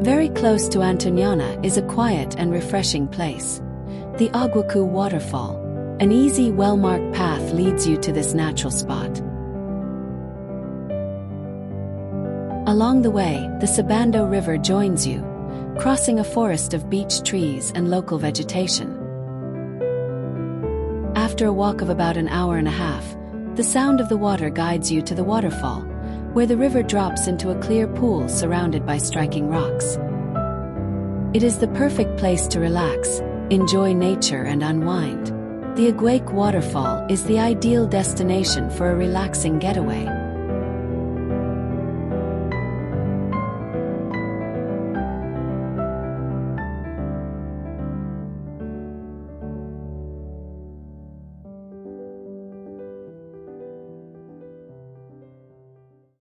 Very close to Antoñana is a quiet and refreshing place. The Aguaque waterfall. An easy, well-marked path leads you to this natural spot. Along the way, the Sabando River joins you, crossing a forest of beech trees and local vegetation. After a walk of about an hour and a half, the sound of the water guides you to the waterfall, where the river drops into a clear pool surrounded by striking rocks. It is the perfect place to relax, enjoy nature and unwind. The Aguaque waterfall is the ideal destination for a relaxing getaway.